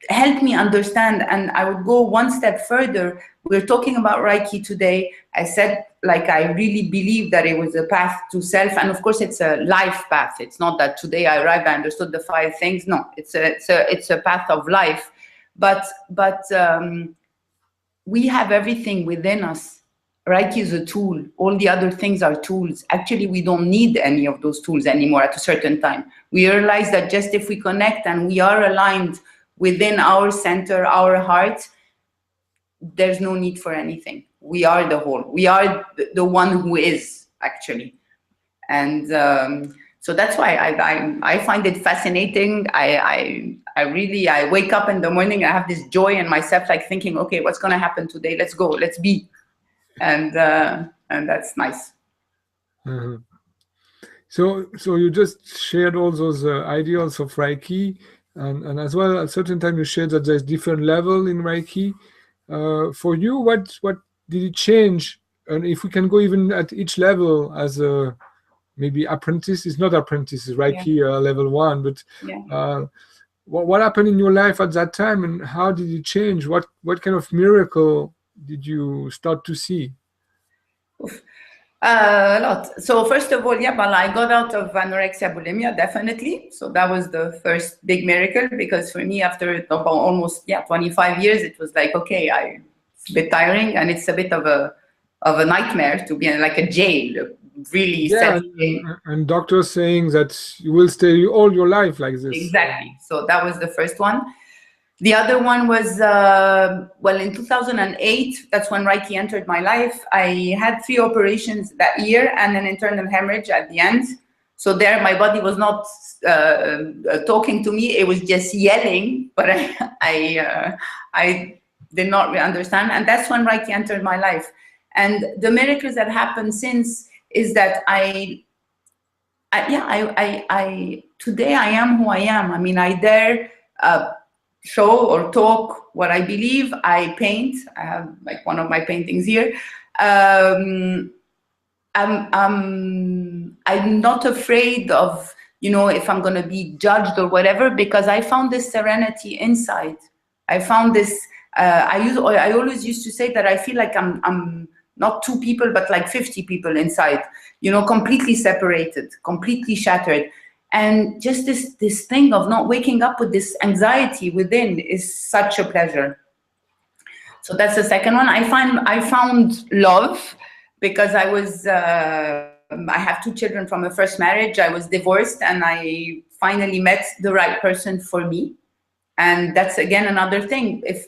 helped me understand. And I would go one step further. We're talking about Reiki today. I said, like, I really believe that it was a path to self, and of course it's a life path. It's not that today I arrived, I understood the 5 things. No, it's a path of life. But we have everything within us. Reiki is a tool. All the other things are tools. Actually, we don't need any of those tools anymore at a certain time. We realize that just if we connect and we are aligned within our center, our heart, there's no need for anything. We are the whole. We are the one who is, actually. And so that's why I find it fascinating. I really wake up in the morning, I have this joy in myself, like thinking, okay, what's going to happen today? Let's go, let's be. And that's nice. Mm-hmm. So you just shared all those ideals of Reiki, and as well, at a certain time you shared that there's different level in Reiki. For you, what did it change? And if we can go even at each level as a maybe apprentice, it's not apprentice, it's Reiki level 1, but what happened in your life at that time, and how did it change? What kind of miracle did you start to see? A lot. So first of all, I got out of anorexia bulimia, definitely. So that was the first big miracle, because for me, after almost 25 years, it was like, okay, a bit tiring, and it's a bit of a nightmare to be in like a jail, really Yeah, set jail. and doctors saying that you will stay all your life like this. Exactly. So that was the first one. The other one was, well, in 2008, that's when Reiki entered my life. I had 3 operations that year and an internal hemorrhage at the end. So there, my body was not talking to me. It was just yelling, but I did not really understand. And that's when Reiki entered my life. And the miracles that happened since is that today I am who I am. I mean, I dare show or talk what I believe. I paint. I have like one of my paintings here. I'm not afraid of, if I'm going to be judged or whatever, because I found this serenity inside. I found this. I always used to say that I feel like I'm not 2 people, but like 50 people inside. Completely separated, completely shattered. And just this thing of not waking up with this anxiety within is such a pleasure. So that's the second one. I found love because I have 2 children from a first marriage. I was divorced, and I finally met the right person for me. And that's again another thing. If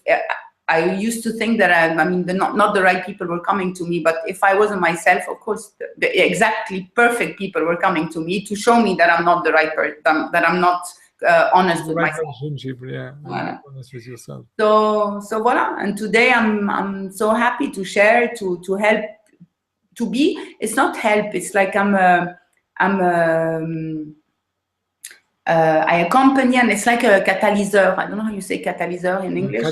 I used to think that not the right people were coming to me, but if I wasn't myself, of course, the exactly perfect people were coming to me to show me that I'm not the right person, that I'm not honest with myself. Relationship, yeah, Voilà. honest with yourself. So voila. And today I'm so happy to share, to help, to be. It's not help. It's like I accompany, and it's like a catalyseur. I don't know how you say catalyseur in English.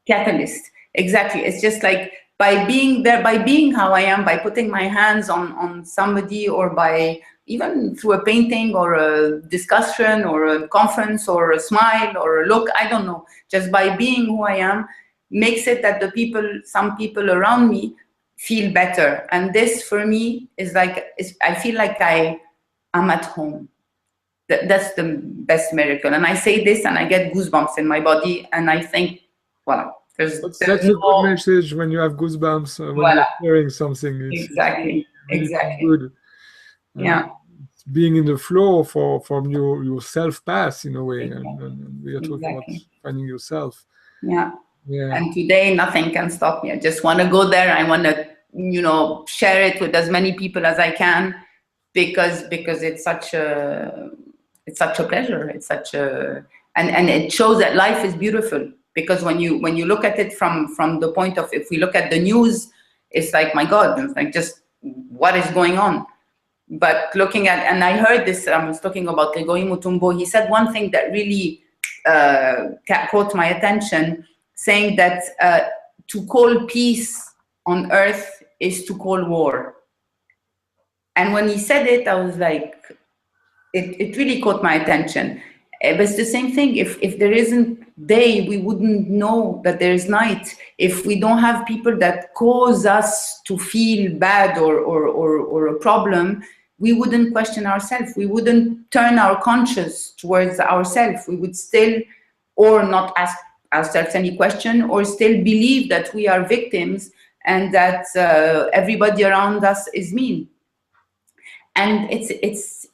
Catalyst. Exactly. It's just like by being there, by being how I am, by putting my hands on somebody, or by even through a painting or a discussion or a conference or a smile or a look, I don't know, just by being who I am, makes it that some people around me feel better. And this for me is like, I feel like I'm at home. That's the best miracle. And I say this and I get goosebumps in my body, and I think, voilà. That's a good message when you have goosebumps when you're hearing something. It's really good. Yeah. Being in the flow from your self path in a way, and we are talking about finding yourself. Yeah. And today nothing can stop me. I just want to go there. I want to, share it with as many people as I can, because it's such a pleasure. It's such a and it shows that life is beautiful. Because when you look at it from the point of, if we look at the news, it's like, my God, it's like, just what is going on? But looking at, and I heard this, I was talking about Gregory Mutombo, he said one thing that really caught my attention, saying that to call peace on earth is to call war. And when he said it, I was like, it really caught my attention. But it's the same thing. If there isn't day, we wouldn't know that there is night. If we don't have people that cause us to feel bad or a problem, we wouldn't question ourselves. We wouldn't turn our conscience towards ourselves. We would still, or not ask ourselves any question, or still believe that we are victims and that everybody around us is mean. And it's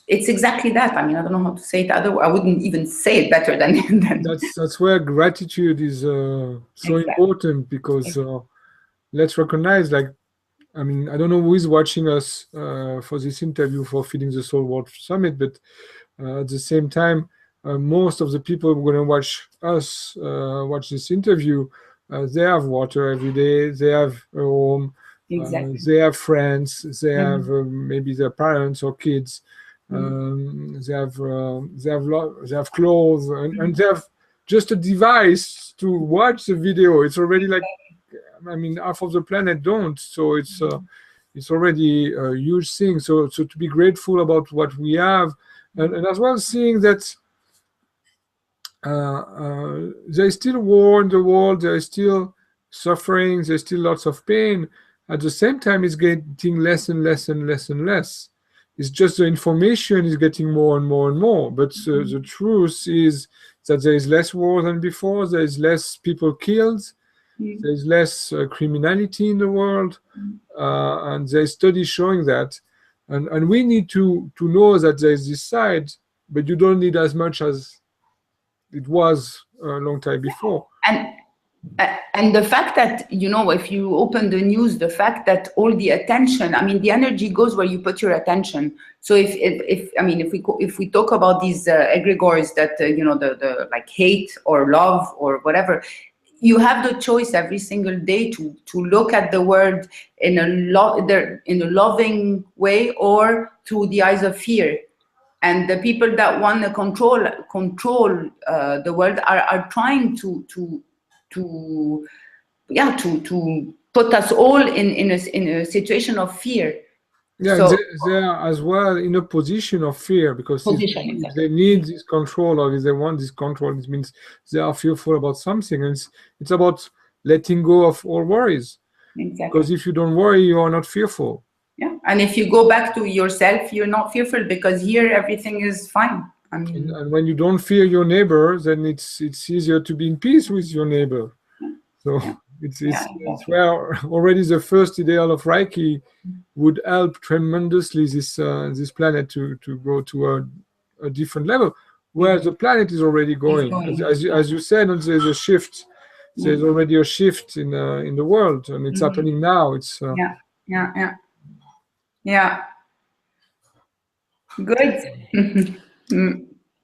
exactly that. I mean, I don't know how to say it. I wouldn't even say it better than. That's where gratitude is so important, because let's recognize, like, I mean, I don't know who is watching us for this interview for Feeding the Soul World Summit, but at the same time, most of the people who are going to watch this interview, they have water every day, they have a home, they have friends, they have maybe their parents or kids. They have clothes, and they have just a device to watch the video. It's already like, I mean, half of the planet don't, so it's already a huge thing. So to be grateful about what we have, and as well seeing that there is still war in the world, there is still suffering, there's still lots of pain. At the same time, it's getting less and less and less and less. It's just the information is getting more and more and more. But the truth is that there is less war than before. There is less people killed. There's less criminality in the world, and there's studies showing that. And we need to know that there's this side, but you don't need as much as it was a long time before. And the fact that, you know, if you open the news, the fact that all the attention, I mean, the energy goes where you put your attention. So if we talk about these egregores that you know, the like hate or love or whatever, you have the choice every single day to look at the world in a loving way or through the eyes of fear. And the people that want to control the world are trying to put us all in a situation of fear. Yeah, so, they are as well in a position of fear, because if they need this control, or if they want this control, it means they are fearful about something. And it's about letting go of all worries. Exactly. Because if you don't worry, you are not fearful. Yeah, and if you go back to yourself, you're not fearful, because here everything is fine. I mean, and when you don't fear your neighbor, then it's easier to be in peace with your neighbor. So it's where already the first ideal of Reiki would help tremendously this planet to go to a different level, where the planet is already going. As you said, there's a shift. There's already a shift in the world, and it's happening now. It's good.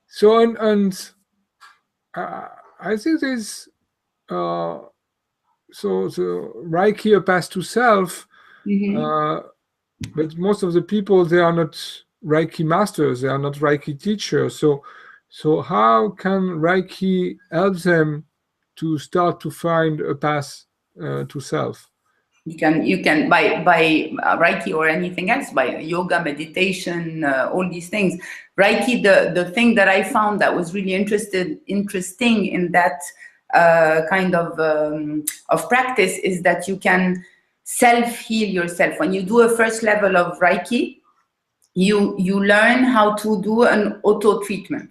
So and I think there's so the Reiki, a path to self, but most of the people, they are not Reiki masters, they are not Reiki teachers. So how can Reiki help them to start to find a path to self? You can by Reiki or anything else, by yoga, meditation, all these things. Reiki, the thing that I found that was really interesting in that kind of practice is that you can self-heal yourself. When you do a first level of Reiki, you learn how to do an auto-treatment.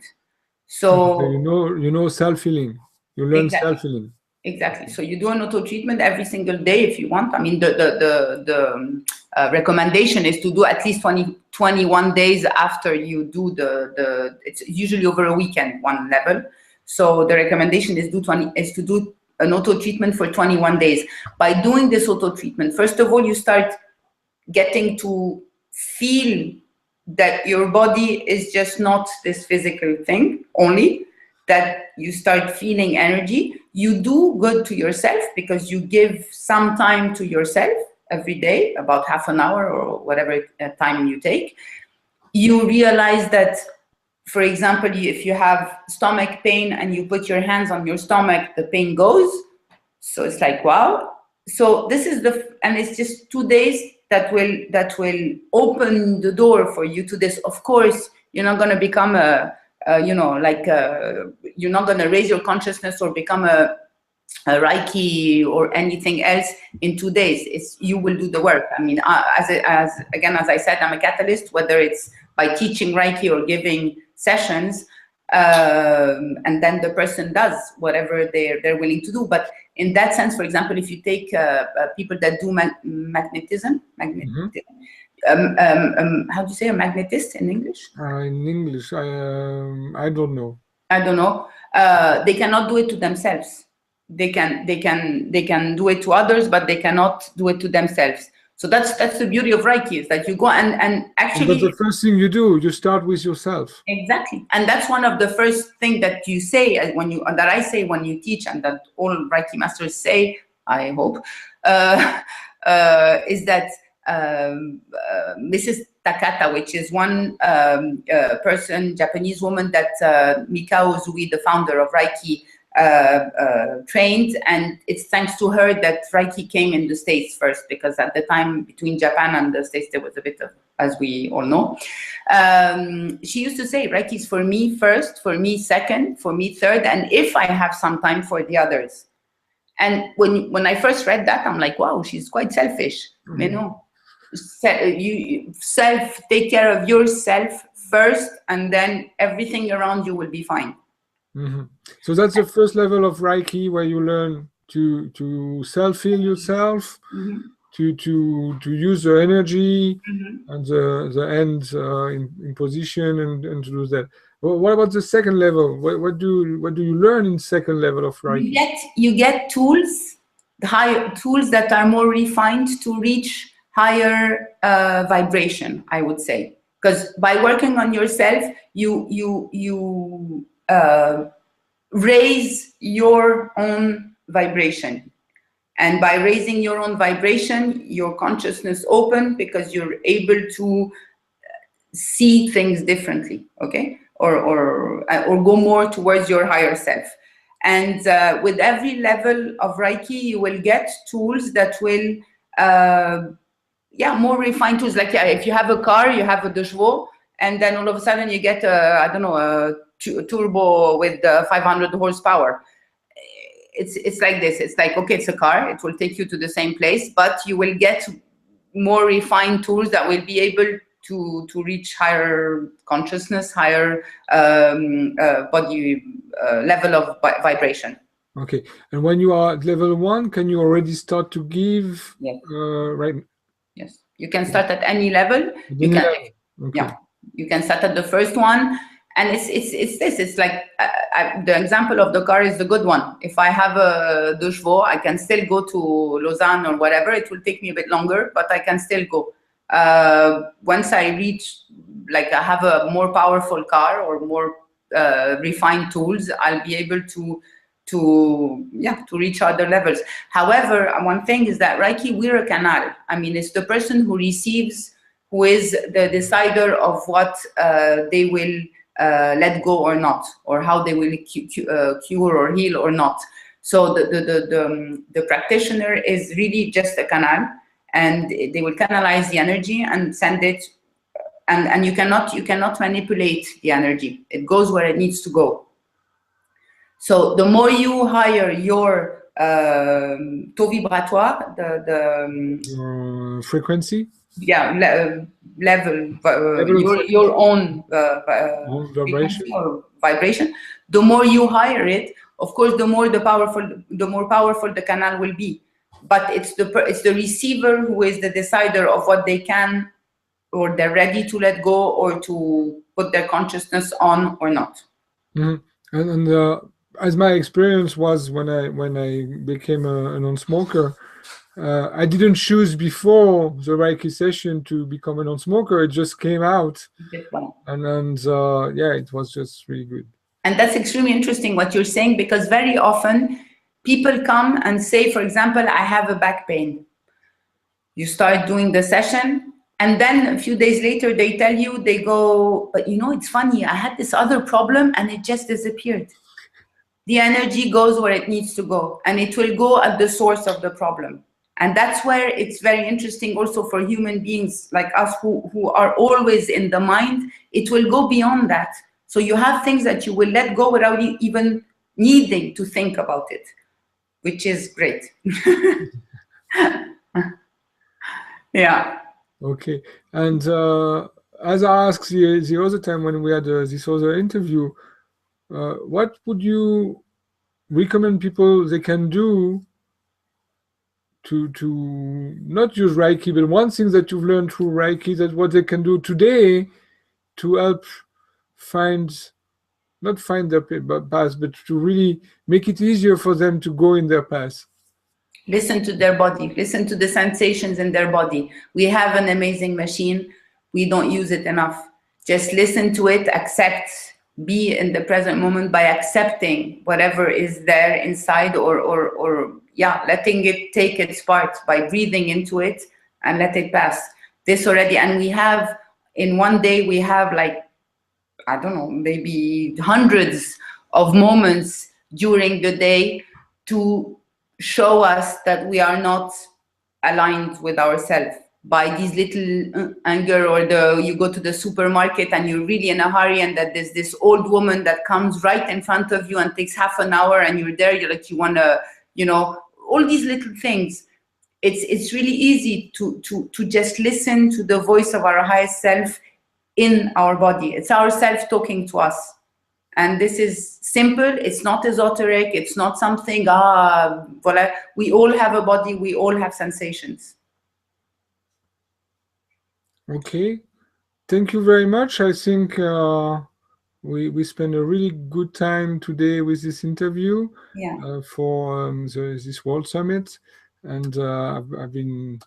So you know self-healing. You learn self-healing. Exactly. So you do an auto-treatment every single day if you want. I mean, the recommendation is to do at least 21 days after you do it's usually over a weekend, one level. So the recommendation is to do an auto-treatment for 21 days. By doing this auto-treatment, first of all, you start getting to feel that your body is just not this physical thing only, that you start feeling energy. You do good to yourself because you give some time to yourself every day, about half an hour or whatever time you take. You realize that, for example, if you have stomach pain and you put your hands on your stomach, the pain goes. So it's like, wow. So this is and it's just 2 days that will open the door for you to this. Of course, you're not going to become you're not going to raise your consciousness or become a Reiki or anything else in 2 days. You will do the work. I mean, as I said, I'm a catalyst, whether it's by teaching Reiki or giving sessions, and then the person does whatever they're willing to do. But in that sense, for example, if you take people that do magnetism, how do you say a magnetist in English? In English, I don't know. I don't know. They cannot do it to themselves. They can do it to others, but they cannot do it to themselves. So that's the beauty of Reiki, is that you go and actually. But the first thing you do, you start with yourself. Exactly, and that's one of the first things that you say that I say when you teach, and that all Reiki masters say, I hope, is that Mrs. Takata, which is one person, Japanese woman that Mikao Zui, the founder of Reiki, trained, and it's thanks to her that Reiki came in the States first, because at the time between Japan and the States there was a bit of, as we all know. She used to say, Reiki is for me first, for me second, for me third, and if I have some time, for the others. And when I first read that, I'm like, wow, she's quite selfish. You know, you take care of yourself first, and then everything around you will be fine. So that's the first level of Reiki, where you learn to self-heal yourself, to use the energy and the end in position and to do that. Well, what about the second level? What do you learn in second level of Reiki? You get tools, tools that are more refined to reach higher vibration, I would say. Because by working on yourself, you raise your own vibration. And by raising your own vibration, your consciousness open because you're able to see things differently, okay? Or go more towards your higher self. And with every level of Reiki, you will get tools that will, more refined tools. Like if you have a car, you have a 2 chevaux, and then all of a sudden you get, a turbo with 500 horsepower. It's like this. It's like, okay, it's a car. It will take you to the same place, but you will get more refined tools that will be able to reach higher consciousness, higher body level of vibration. Okay, and when you are at level 1, can you already start to give? Yes. Right. Yes, you can start at any level. You can, okay. Yeah, you can start at the first one, and it's this. It's like the example of the car is the good one. If I have a 2 chevaux, I can still go to Lausanne or whatever. It will take me a bit longer, but I can still go. Once I reach, like I have a more powerful car or more refined tools, I'll be able to reach other levels. However, one thing is that Reiki, we're a canal. I mean, it's the person who receives, who is the decider of what they will let go or not, or how they will cure or heal or not. So the practitioner is really just a canal, and they will canalize the energy and send it, and you cannot manipulate the energy. It goes where it needs to go. So the more you higher your taux vibratoire, the frequency, level, your own vibration. Or vibration, the more you higher it, of course, the more powerful the canal will be. But it's the receiver who is the decider of what they can, or they're ready to let go, or to put their consciousness on or not. And as my experience was when I became a non-smoker, I didn't choose before the Reiki session to become a non-smoker. It just came out, and it was just really good. And that's extremely interesting what you're saying, because very often people come and say, for example, I have a back pain. You start doing the session, and then a few days later they tell you, they go, but it's funny, I had this other problem and it just disappeared. The energy goes where it needs to go, and it will go at the source of the problem. And that's where it's very interesting also for human beings like us who are always in the mind. It will go beyond that. So you have things that you will let go without even needing to think about it, which is great. Yeah. Okay. And as I asked the other time when we had this other interview, what would you recommend people they can do to not use Reiki, but one thing that you've learned through Reiki, that what they can do today to help not find their path, but to really make it easier for them to go in their path? Listen to their body. Listen to the sensations in their body. We have an amazing machine. We don't use it enough. Just listen to it, accept, be in the present moment by accepting whatever is there inside, or letting it take its part by breathing into it and let it pass. This already, and we have, in one day, we have like, I don't know, maybe hundreds of moments during the day to show us that we are not aligned with ourselves by these little anger, or you go to the supermarket and you're really in a hurry, and that there's this old woman that comes right in front of you and takes half an hour, and you're there, you're like, you want to, all these little things. It's really easy to just listen to the voice of our highest self in our body. It's our self talking to us. And this is simple. It's not esoteric. It's not something, voilà. We all have a body. We all have sensations. Okay. Thank you very much. I think we spent a really good time today with this interview for this World Summit. And I've been,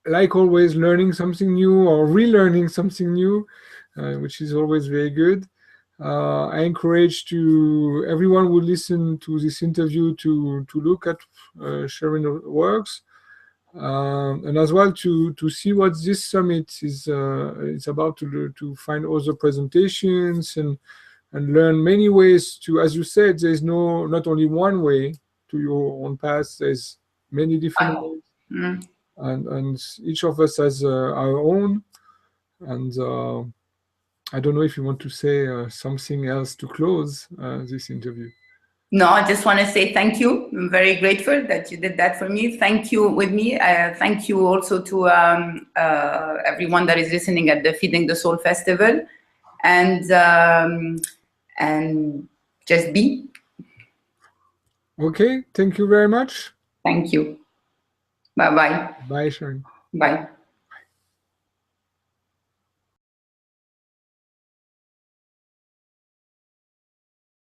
like always, learning something new or relearning something new, which is always very good. I encourage everyone who listen to this interview to look at Shireen's works, and as well to see what this summit is about, to find other presentations and learn many ways to, as you said, there's not only one way to your own path. There's many different ways, and each of us has our own. And I don't know if you want to say something else to close this interview. No, I just want to say thank you. I'm very grateful that you did that for me. Thank you with me. Thank you also to everyone that is listening at the Feeding the Soul Festival. And just be. Okay, thank you very much. Thank you. Bye-bye. Bye, Shireen. Bye.